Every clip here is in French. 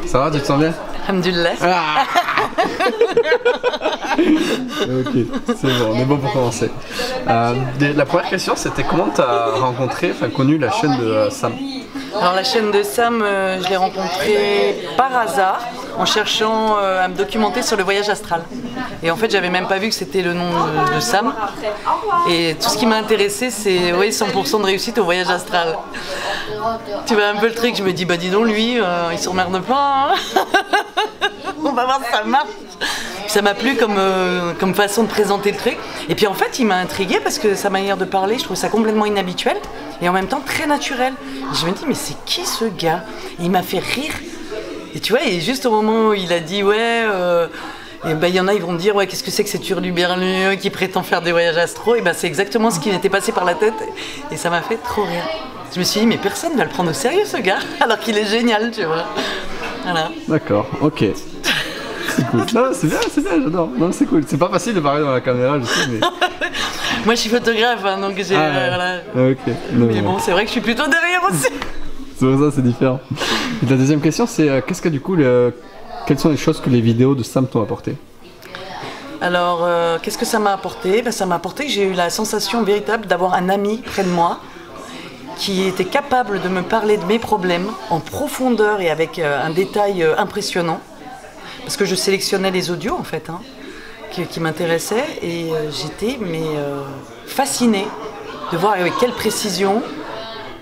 Ça va, tu te sens bien? Alhamdulillah. Ah ok, c'est bon, on est bon pour commencer. La première question, c'était comment tu as rencontré, enfin connu la chaîne de Sam? Alors la chaîne de Sam, je l'ai rencontrée par hasard en cherchant à me documenter sur le voyage astral. Et en fait, j'avais même pas vu que c'était le nom de Sam. Et tout ce qui m'a intéressé, c'est oui, 100% de réussite au voyage astral. Tu vois un peu le truc, je me dis, bah dis donc lui, il s'emmerde pas. Hein. On va voir si ça marche. Ça m'a plu comme façon de présenter le truc. Et puis en fait, il m'a intriguée parce que sa manière de parler, je trouve ça complètement inhabituel et en même temps très naturel. Et je me dis, mais c'est qui ce gars? Et il m'a fait rire. Et tu vois, et juste au moment où il a dit, ouais, et ben, y en a, ils vont me dire, ouais, qu'est-ce que c'est que cet hurluberlu qui prétend faire des voyages astro? Et ben, c'est exactement ce qui m'était passé par la tête. Et ça m'a fait trop rire. Je me suis dit, mais personne ne va le prendre au sérieux, ce gars, alors qu'il est génial, tu vois. Voilà. D'accord, ok. C'est cool. Non, c'est bien, j'adore. Non, c'est cool. C'est pas facile de parler dans la caméra, je sais, mais... Moi, je suis photographe, hein, donc j'ai... voilà. Ok. Non, mais bon, c'est vrai que je suis plutôt derrière aussi. C'est pour ça, c'est différent. Et la deuxième question, c'est qu'est-ce que du coup, quelles sont les choses que les vidéos de Sam t'ont apporté? Alors, qu'est-ce que ça m'a apporté? Ben, ça m'a apporté que j'ai eu la sensation véritable d'avoir un ami près de moi qui était capable de me parler de mes problèmes en profondeur et avec un détail impressionnant. Parce que je sélectionnais les audios en fait, hein, qui m'intéressaient et j'étais fascinée de voir avec quelle précision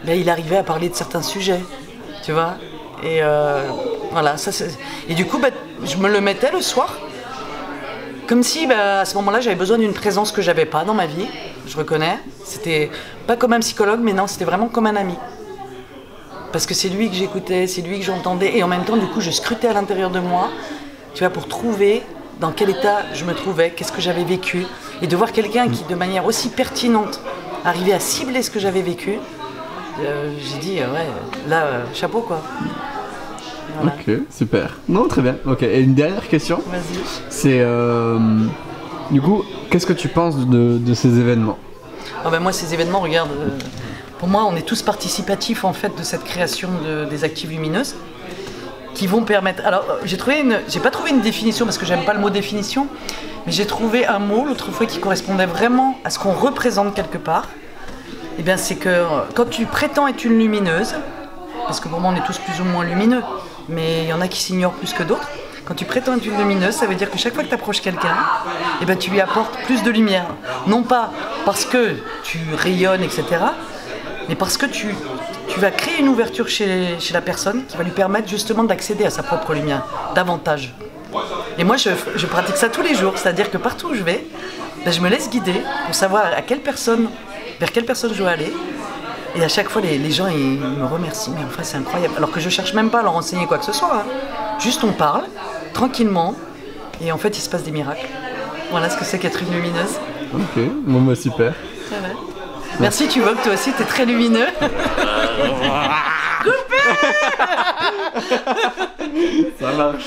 ben, il arrivait à parler de certains sujets, tu vois. Et voilà, et du coup ben, je me le mettais le soir, comme si ben, à ce moment-là j'avais besoin d'une présence que j'avais pas dans ma vie, je reconnais. C'était pas comme un psychologue, mais non, c'était vraiment comme un ami. Parce que c'est lui que j'écoutais, c'est lui que j'entendais et en même temps du coup je scrutais à l'intérieur de moi. Tu vois, pour trouver dans quel état je me trouvais, qu'est-ce que j'avais vécu, et de voir quelqu'un qui, de manière aussi pertinente, arrivait à cibler ce que j'avais vécu, j'ai dit, ouais, là, chapeau, quoi. Voilà. Ok, super. Non, très bien. Ok, et une dernière question. Vas-y. C'est, du coup, qu'est-ce que tu penses de ces événements? Oh ben moi, ces événements, regarde, pour moi, on est tous participatifs, en fait, de cette création des actives lumineuses. Qui vont permettre... Alors, j'ai pas trouvé une définition parce que j'aime pas le mot définition, mais j'ai trouvé un mot l'autre fois qui correspondait vraiment à ce qu'on représente quelque part. Et bien, c'est que quand tu prétends être une lumineuse, parce que pour moi on est tous plus ou moins lumineux, mais il y en a qui s'ignorent plus que d'autres. Quand tu prétends être une lumineuse, ça veut dire que chaque fois que tu approches quelqu'un, et ben, tu lui apportes plus de lumière. Non pas parce que tu rayonnes, etc., mais parce que tu vas créer une ouverture chez la personne qui va lui permettre justement d'accéder à sa propre lumière, davantage. Et moi, je pratique ça tous les jours, c'est-à-dire que partout où je vais, ben, je me laisse guider pour savoir vers quelle personne je dois aller. Et à chaque fois, les gens ils me remercient, mais enfin c'est incroyable. Alors que je cherche même pas à leur enseigner quoi que ce soit. Hein. Juste on parle, tranquillement, et en fait il se passe des miracles. Voilà ce que c'est qu'être une lumineuse. Ok, bon bah super. Voilà. Merci, tu vois que toi aussi t'es très lumineux. Ça marche.